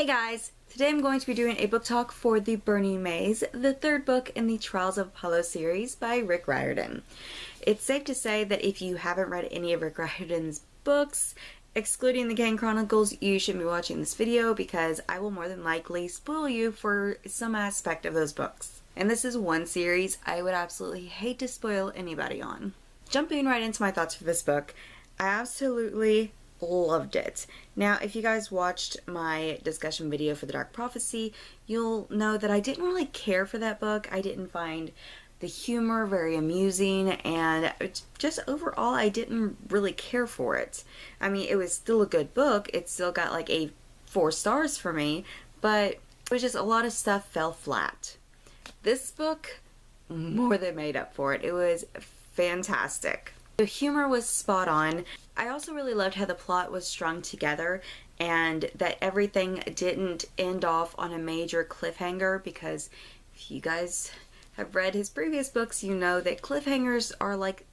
Hey guys! Today I'm going to be doing a book talk for The Burning Maze, the third book in the Trials of Apollo series by Rick Riordan. It's safe to say that if you haven't read any of Rick Riordan's books, excluding the Gang Chronicles, you should be watching this video because I will more than likely spoil you for some aspect of those books. And this is one series I would absolutely hate to spoil anybody on. Jumping right into my thoughts for this book, I absolutely loved it. Now, if you guys watched my discussion video for The Dark Prophecy, you'll know that I didn't really care for that book. I didn't find the humor very amusing, and just overall I didn't really care for it. I mean, it was still a good book. It still got like a 4 stars for me, but it was just a lot of stuff fell flat. This book more than made up for it. It was fantastic. The humor was spot on. I also really loved how the plot was strung together and that everything didn't end off on a major cliffhanger, because if you guys have read his previous books, you know that cliffhangers are like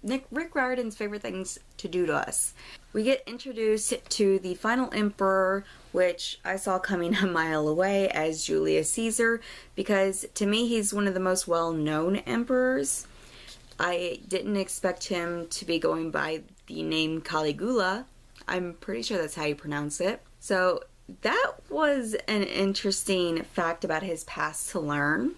Rick Riordan's favorite things to do to us. We get introduced to the final emperor, which I saw coming a mile away, as Julius Caesar, because to me he's one of the most well-known emperors. I didn't expect him to be going by the name Caligula. I'm pretty sure that's how you pronounce it. So that was an interesting fact about his past to learn.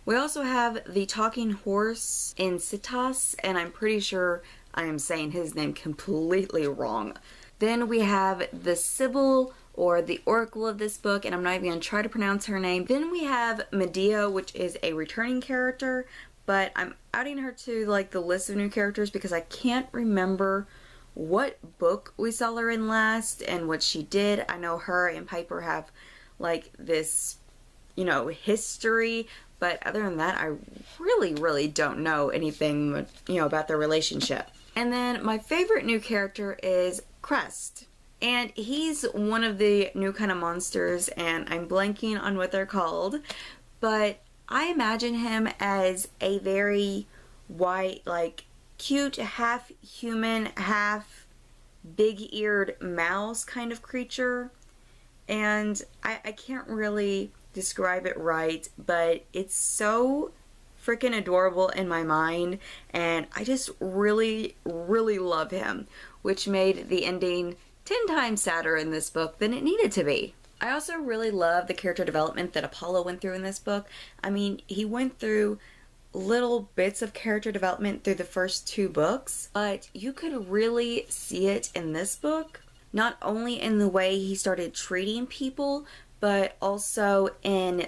We also have the talking horse in Citas, and I'm pretty sure I am saying his name completely wrong. Then we have the Sibyl, or the Oracle of this book, and I'm not even going to try to pronounce her name. Then we have Medea, which is a returning character, but I'm adding her to like the list of new characters because I can't remember what book we saw her in last and what she did. I know her and Piper have like this, you know, history, but other than that, I really don't know anything, you know, about their relationship. And then my favorite new character is Crest. And he's one of the new kind of monsters, and I'm blanking on what they're called, but I imagine him as a very white, like cute, half human, half big-eared mouse kind of creature. And I can't really describe it right, but it's so freaking adorable in my mind, and I just really love him, which made the ending 10 times sadder in this book than it needed to be. I also really love the character development that Apollo went through in this book. I mean, he went through little bits of character development through the first 2 books, but you could really see it in this book, not only in the way he started treating people, but also in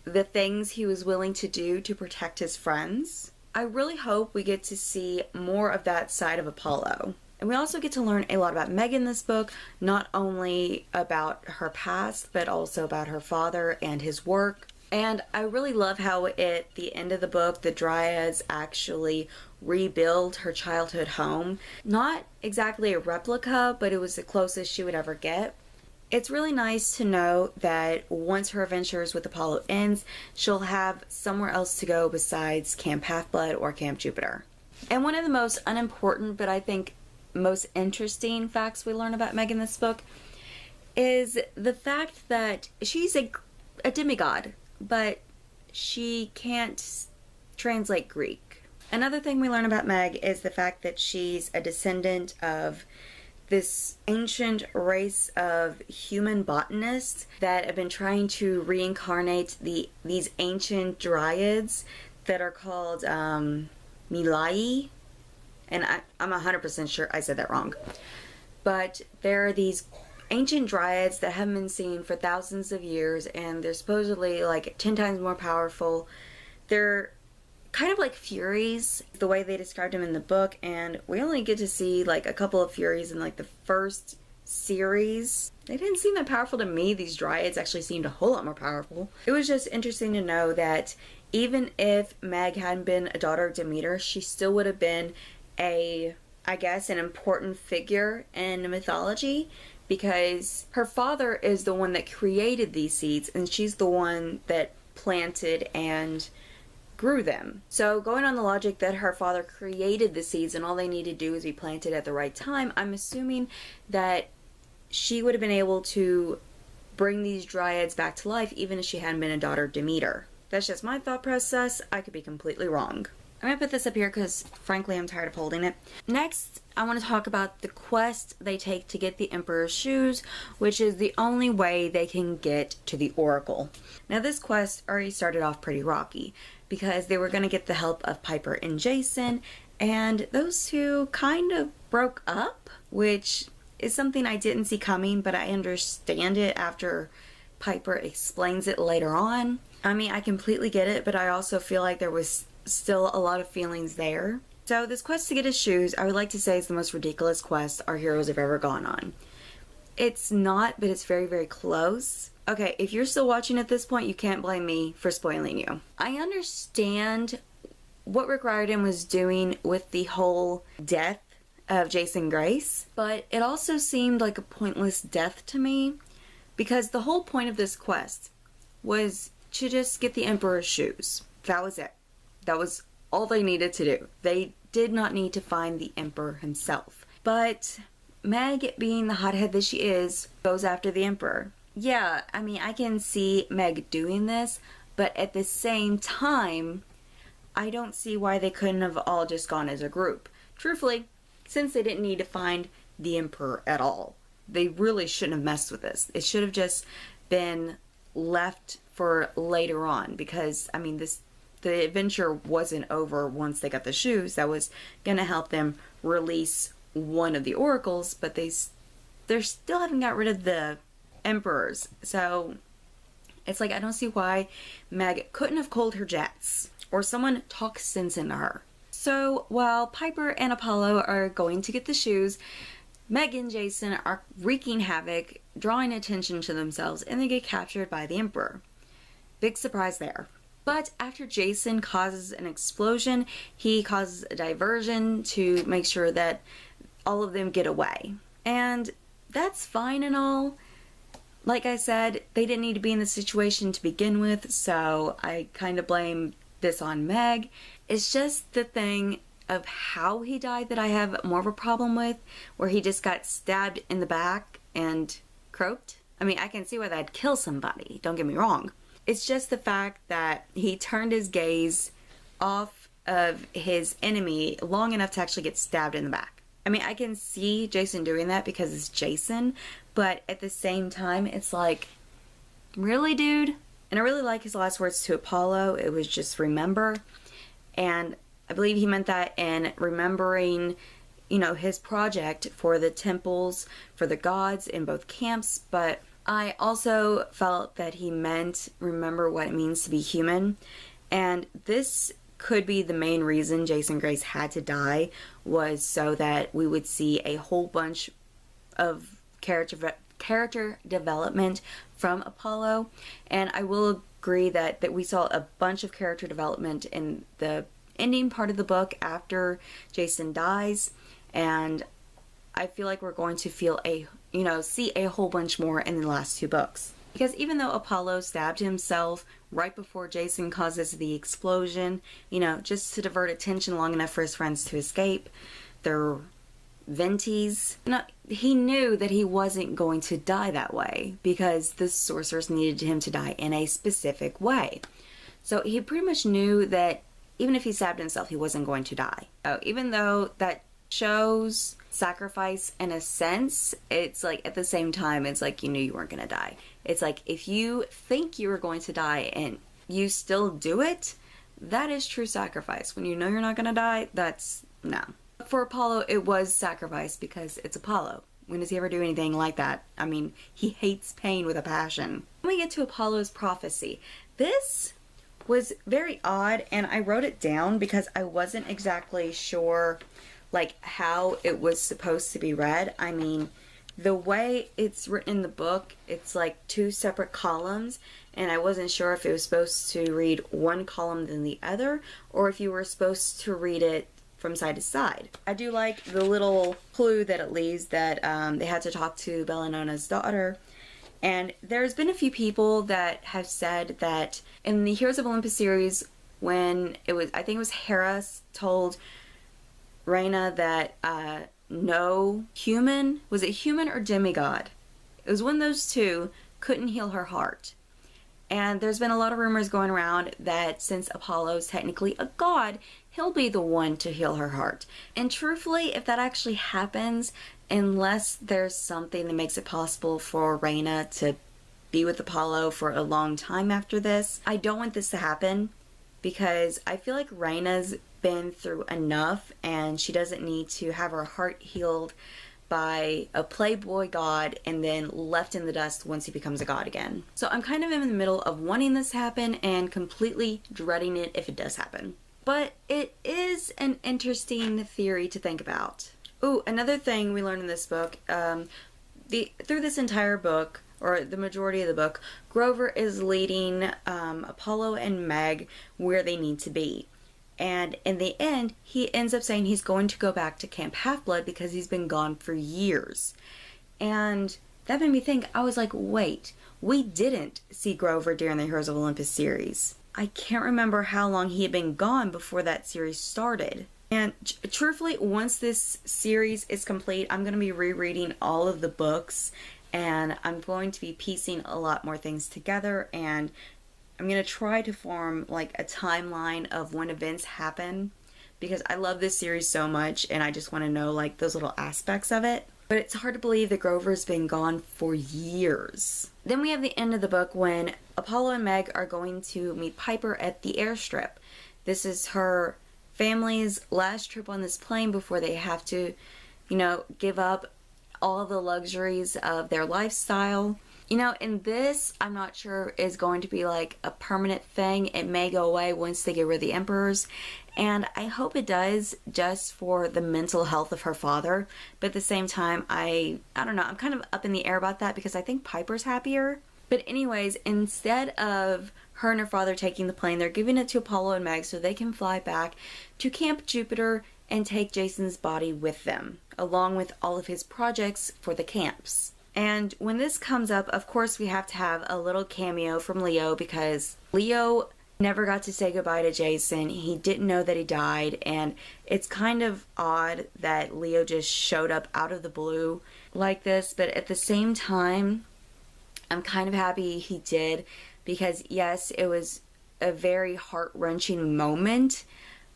the things he was willing to do to protect his friends. I really hope we get to see more of that side of Apollo. And we also get to learn a lot about Meg in this book, not only about her past, but also about her father and his work. And I really love how at the end of the book, the Dryads actually rebuild her childhood home. Not exactly a replica, but it was the closest she would ever get. It's really nice to know that once her adventures with Apollo ends, she'll have somewhere else to go besides Camp Half-Blood or Camp Jupiter. And one of the most unimportant, but I think most interesting facts we learn about Meg in this book is the fact that she's a demigod, but she can't translate Greek. Another thing we learn about Meg is the fact that she's a descendant of this ancient race of human botanists that have been trying to reincarnate these ancient dryads that are called Milai. And I'm 100% sure I said that wrong. But there are these ancient dryads that haven't been seen for thousands of years, and they're supposedly like 10 times more powerful. They're kind of like Furies, the way they described them in the book, and we only get to see like a couple of Furies in like the first series. They didn't seem that powerful to me. These dryads actually seemed a whole lot more powerful. It was just interesting to know that even if Meg hadn't been a daughter of Demeter, she still would have been I guess, an important figure in mythology, because her father is the one that created these seeds, and she's the one that planted and grew them. So going on the logic that her father created the seeds and all they need to do is be planted at the right time, I'm assuming that she would have been able to bring these dryads back to life even if she hadn't been a daughter of Demeter. That's just my thought process. I could be completely wrong. I'm going to put this up here because, frankly, I'm tired of holding it. Next, I want to talk about the quest they take to get the Emperor's shoes, which is the only way they can get to the Oracle. Now, this quest already started off pretty rocky because they were going to get the help of Piper and Jason, and those two kind of broke up, which is something I didn't see coming, but I understand it after Piper explains it later on. I mean, I completely get it, but I also feel like there was still a lot of feelings there. So this quest to get his shoes, I would like to say, is the most ridiculous quest our heroes have ever gone on. It's not, but it's very, very close. Okay, if you're still watching at this point, you can't blame me for spoiling you. I understand what Rick Riordan was doing with the whole death of Jason Grace, but it also seemed like a pointless death to me, because the whole point of this quest was to just get the Emperor's shoes. That was it. That was all they needed to do. They did not need to find the Emperor himself. But Meg, being the hothead that she is, goes after the Emperor. Yeah, I mean, I can see Meg doing this, but at the same time, I don't see why they couldn't have all just gone as a group. Truthfully, since they didn't need to find the Emperor at all, they really shouldn't have messed with this. It should have just been left for later on, because, I mean, the adventure wasn't over once they got the shoes. That was gonna help them release one of the oracles, but they're still haven't got rid of the emperors. So it's like, I don't see why Meg couldn't have called her jets or someone talk sense into her. So while Piper and Apollo are going to get the shoes, Meg and Jason are wreaking havoc, drawing attention to themselves, and they get captured by the Emperor. Big surprise there. But after Jason causes an explosion, he causes a diversion to make sure that all of them get away. And that's fine and all. Like I said, they didn't need to be in the situation to begin with, so I kind of blame this on Meg. It's just the thing of how he died that I have more of a problem with, where he just got stabbed in the back and croaked. I mean, I can see why that'd kill somebody, don't get me wrong. It's just the fact that he turned his gaze off of his enemy long enough to actually get stabbed in the back. I mean, I can see Jason doing that because it's Jason, but at the same time, it's like, really, dude? And I really like his last words to Apollo. It was just remember. And I believe he meant that in remembering, you know, his project for the temples, for the gods in both camps, but I also felt that he meant remember what it means to be human. And this could be the main reason Jason Grace had to die, was so that we would see a whole bunch of character development from Apollo. And I will agree that we saw a bunch of character development in the ending part of the book after Jason dies, and I feel like we're going to see a whole bunch more in the last two books. Because even though Apollo stabbed himself right before Jason causes the explosion, you know, just to divert attention long enough for his friends to escape, their venties, he knew that he wasn't going to die that way because the sorcerers needed him to die in a specific way. So he pretty much knew that even if he stabbed himself, he wasn't going to die. So even though that shows sacrifice in a sense, it's like at the same time, it's like you knew you weren't going to die. It's like if you think you were going to die and you still do it, that is true sacrifice. When you know you're not going to die, that's no. For Apollo, it was sacrifice because it's Apollo. When does he ever do anything like that? I mean, he hates pain with a passion. When we get to Apollo's prophecy, this was very odd, and I wrote it down because I wasn't exactly sure like how it was supposed to be read. I mean, the way it's written in the book, it's like two separate columns, and I wasn't sure if it was supposed to read one column than the other, or if you were supposed to read it from side to side. I do like the little clue that it leaves that they had to talk to Bellinona's daughter. And there's been a few people that have said that in the Heroes of Olympus series, when I think it was Hera told Reyna that no human, was it human or demigod? It was one of those two couldn't heal her heart. And there's been a lot of rumors going around that since Apollo's technically a god, he'll be the one to heal her heart. And truthfully, if that actually happens, unless there's something that makes it possible for Raina to be with Apollo for a long time after this, I don't want this to happen, because I feel like Raina's been through enough and she doesn't need to have her heart healed by a playboy god and then left in the dust once he becomes a god again. So I'm kind of in the middle of wanting this to happen and completely dreading it if it does happen. But it is an interesting theory to think about. Ooh, another thing we learned in this book, through this entire book, or the majority of the book, Grover is leading Apollo and Meg where they need to be. And in the end, he ends up saying he's going to go back to Camp Half-Blood because he's been gone for years. And that made me think, I was like, wait, we didn't see Grover during the Heroes of Olympus series. I can't remember how long he had been gone before that series started. And truthfully, once this series is complete, I'm going to be rereading all of the books, and I'm going to be piecing a lot more things together, and I'm going to try to form like a timeline of when events happen, because I love this series so much and I just want to know like those little aspects of it. But it's hard to believe that Grover's been gone for years. Then we have the end of the book when Apollo and Meg are going to meet Piper at the airstrip. This is her family's last trip on this plane before they have to, you know, give up all the luxuries of their lifestyle. You know, and this, I'm not sure, is going to be like a permanent thing. It may go away once they get rid of the emperors. And I hope it does, just for the mental health of her father. But at the same time, I don't know, I'm kind of up in the air about that because I think Piper's happier. But anyways, instead of her and her father taking the plane, they're giving it to Apollo and Meg so they can fly back to Camp Jupiter and take Jason's body with them, along with all of his projects for the camps. And when this comes up, of course, we have to have a little cameo from Leo, because Leo never got to say goodbye to Jason. He didn't know that he died, and it's kind of odd that Leo just showed up out of the blue like this, but at the same time, I'm kind of happy he did, because yes, it was a very heart-wrenching moment,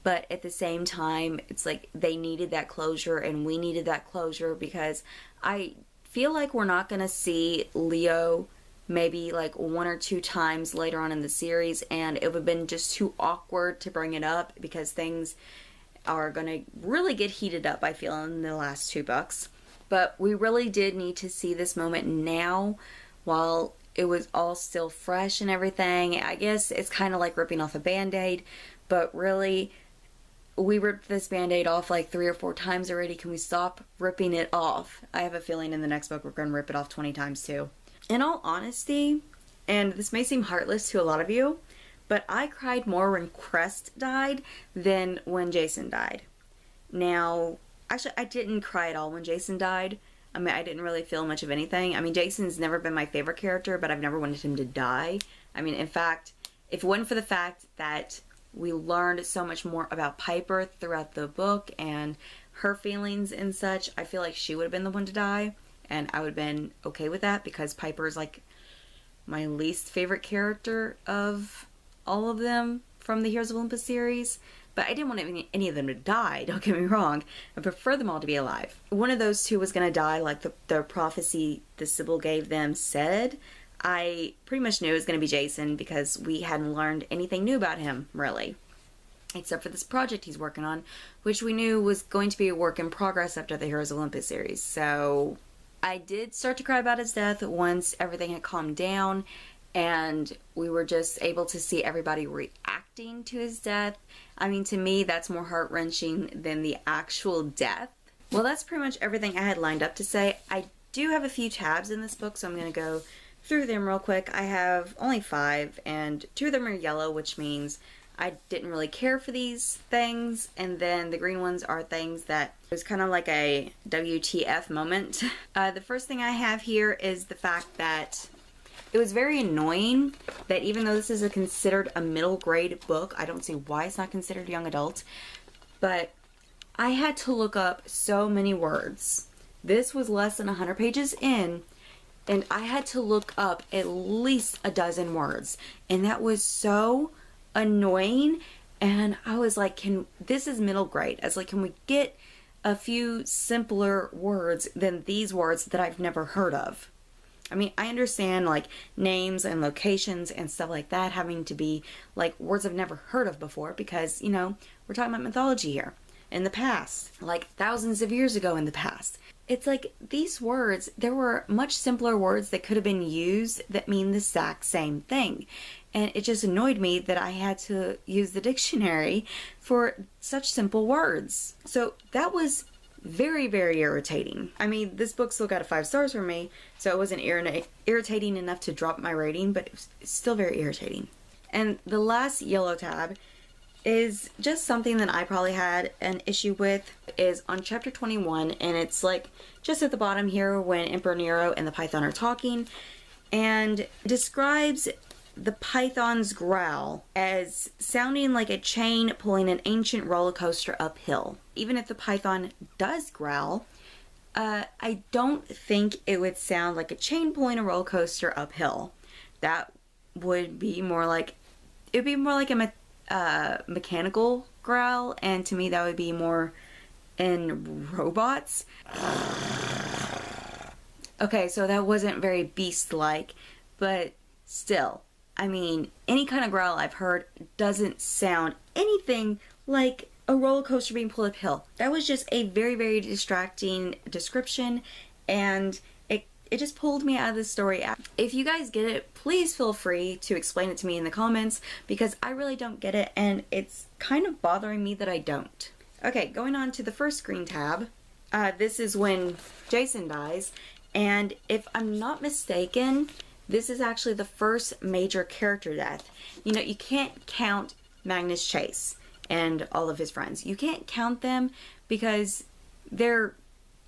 but at the same time, it's like they needed that closure, and we needed that closure, because I feel like we're not going to see Leo maybe like 1 or 2 times later on in the series, and it would have been just too awkward to bring it up because things are going to really get heated up, I feel, in the last 2 books. But we really did need to see this moment now while it was all still fresh and everything. I guess it's kind of like ripping off a band-aid, but really, we ripped this band-aid off like 3 or 4 times already. Can we stop ripping it off? I have a feeling in the next book we're going to rip it off 20 times too. In all honesty, and this may seem heartless to a lot of you, but I cried more when Crest died than when Jason died. Now, actually, I didn't cry at all when Jason died. I mean, I didn't really feel much of anything. I mean, Jason's never been my favorite character, but I've never wanted him to die. I mean, in fact, if it wasn't for the fact that we learned so much more about Piper throughout the book and her feelings and such, I feel like she would have been the one to die, and I would have been okay with that, because Piper is like my least favorite character of all of them from the Heroes of Olympus series. But I didn't want any of them to die, don't get me wrong. I prefer them all to be alive. One of those 2 was going to die, like the prophecy the Sybil gave them said. I pretty much knew it was going to be Jason, because we hadn't learned anything new about him, really. Except for this project he's working on, which we knew was going to be a work in progress after the Heroes of Olympus series. So I did start to cry about his death once everything had calmed down, and we were just able to see everybody reacting to his death. I mean, to me, that's more heart-wrenching than the actual death. Well, that's pretty much everything I had lined up to say. I do have a few tabs in this book, so I'm going to go through them real quick. I have only 5, and 2 of them are yellow, which means I didn't really care for these things, and then the green ones are things that was kind of like a WTF moment. The first thing I have here is the fact that it was very annoying that even though this is considered a middle grade book, I don't see why it's not considered young adult, but I had to look up so many words. This was less than 100 pages in, And I had to look up at least a dozen words. And that was so annoying. And I was like, this is middle grade. I was like, can we get a few simpler words than these words that I've never heard of? I mean, I understand like names and locations and stuff like that having to be like words I've never heard of before because, you know, we're talking about mythology here in the past, like thousands of years ago in the past. It's like these words, there were much simpler words that could have been used that mean the exact same thing. And it just annoyed me that I had to use the dictionary for such simple words. So that was very, very irritating. I mean, this book still got a 5 stars from me, so it wasn't irritating enough to drop my rating, but it was still very irritating. And the last yellow tab is just something that I probably had an issue with, is on chapter 21, and it's like just at the bottom here when Emperor Nero and the Python are talking, and describes the Python's growl as sounding like a chain pulling an ancient roller coaster uphill. Even if the Python does growl, I don't think it would sound like a chain pulling a roller coaster uphill. That would be more like, it would be more like a mechanical growl, and to me that would be more in robots. Okay, so that wasn't very beast-like, but still, I mean, any kind of growl I've heard doesn't sound anything like a roller coaster being pulled uphill. That was just a very, very distracting description, and it just pulled me out of the story. If you guys get it, please feel free to explain it to me in the comments, because I really don't get it, and it's kind of bothering me that I don't. Okay, going on to the first screen tab. This is when Jason dies, and if I'm not mistaken, this is actually the first major character death. You know, you can't count Magnus Chase and all of his friends. You can't count them because they're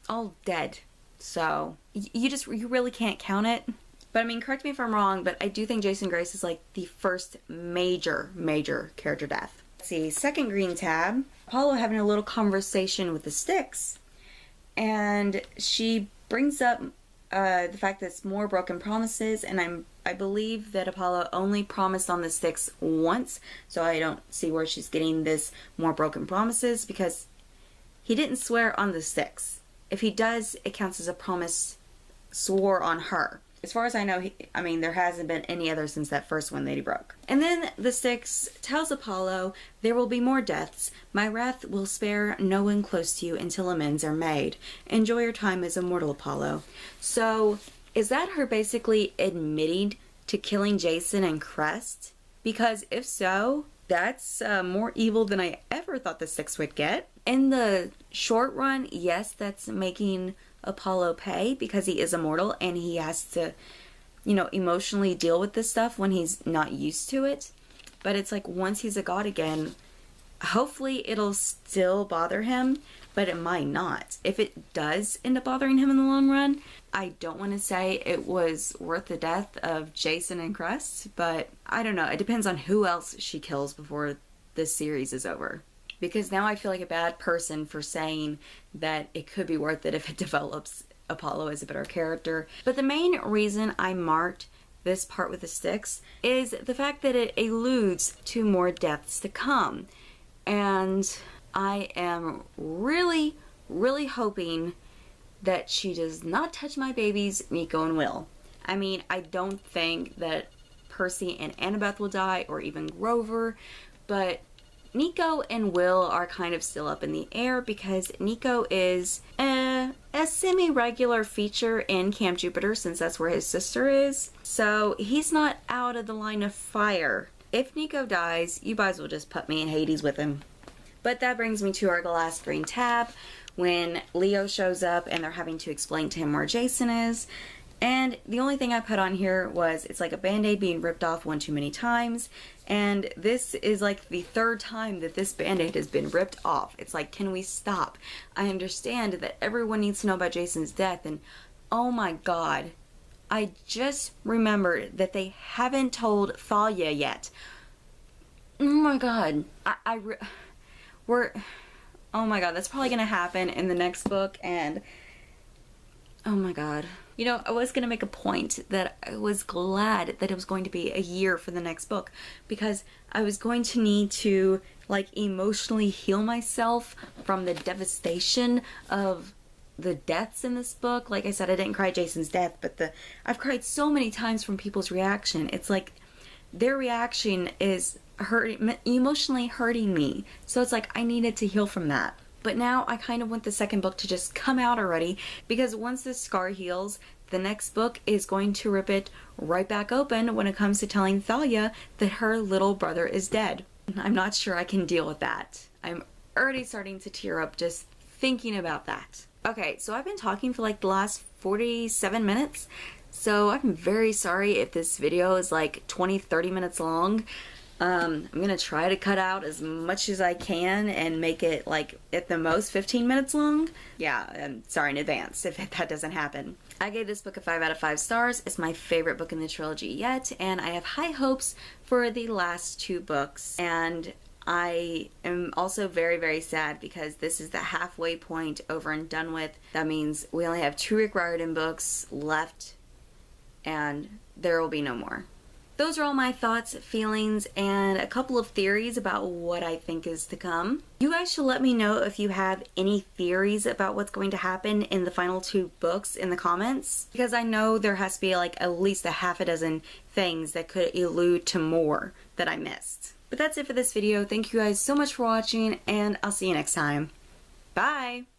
all dead. So you really can't count it. But I mean, correct me if I'm wrong, but I do think Jason Grace is like the first major character death. Let's see, second green tab. Apollo having a little conversation with the Styx, and she brings up the fact that it's more broken promises, and I believe that Apollo only promised on the Styx once, so I don't see where she's getting this more broken promises, because he didn't swear on the Styx. If he does, it counts as a promise swore on her. As far as I know, I mean, there hasn't been any other since that first one that he broke. And then the Styx tells Apollo, "There will be more deaths. My wrath will spare no one close to you until amends are made. Enjoy your time as immortal, Apollo." So, is that her basically admitting to killing Jason and Crest? Because if so, that's more evil than I ever thought the Styx would get. In the short run, yes, that's making Apollo pay because he is immortal and he has to, you know, emotionally deal with this stuff when he's not used to it. But it's like once he's a god again, hopefully it'll still bother him, but it might not. If it does end up bothering him in the long run, I don't want to say it was worth the death of Jason and Crest, but I don't know. It depends on who else she kills before this series is over. Because now I feel like a bad person for saying that it could be worth it if it develops Apollo as a better character. But the main reason I marked this part with the Styx is the fact that it alludes to more deaths to come. And I am really, really hoping that she does not touch my babies, Nico and Will. I mean, I don't think that Percy and Annabeth will die, or even Grover, but Nico and Will are kind of still up in the air because Nico is a semi-regular feature in Camp Jupiter since that's where his sister is. So he's not out of the line of fire. If Nico dies, you guys will just put me in Hades with him. But that brings me to our last green tab when Leo shows up and they're having to explain to him where Jason is. And the only thing I put on here was it's like a band-aid being ripped off one too many times. And this is like the third time that this band-aid has been ripped off. It's like, can we stop? I understand that everyone needs to know about Jason's death, and oh my god, I just remembered that they haven't told Thalia yet. Oh my god, oh my god, that's probably gonna happen in the next book, and oh my god. You know, I was going to make a point that I was glad that it was going to be a year for the next book, because I was going to need to like emotionally heal myself from the devastation of the deaths in this book. Like I said, I didn't cry Jason's death, but I've cried so many times from people's reaction. It's like their reaction is emotionally hurting me. So it's like I needed to heal from that. But now I kind of want the second book to just come out already, because once this scar heals, the next book is going to rip it right back open when it comes to telling Thalia that her little brother is dead. I'm not sure I can deal with that. I'm already starting to tear up just thinking about that. Okay, so I've been talking for like the last 47 minutes, so I'm very sorry if this video is like 20-30 minutes long. I'm gonna try to cut out as much as I can and make it like at the most 15 minutes long. Yeah, I'm sorry in advance if that doesn't happen. I gave this book a 5 out of 5 stars. It's my favorite book in the trilogy yet, and I have high hopes for the last 2 books. And I am also very, very sad because this is the halfway point over and done with. That means we only have 2 Rick Riordan books left, and there will be no more. Those are all my thoughts, feelings, and a couple of theories about what I think is to come. You guys should let me know if you have any theories about what's going to happen in the final 2 books in the comments, because I know there has to be like at least a half a dozen things that could allude to more that I missed. But that's it for this video. Thank you guys so much for watching, and I'll see you next time. Bye!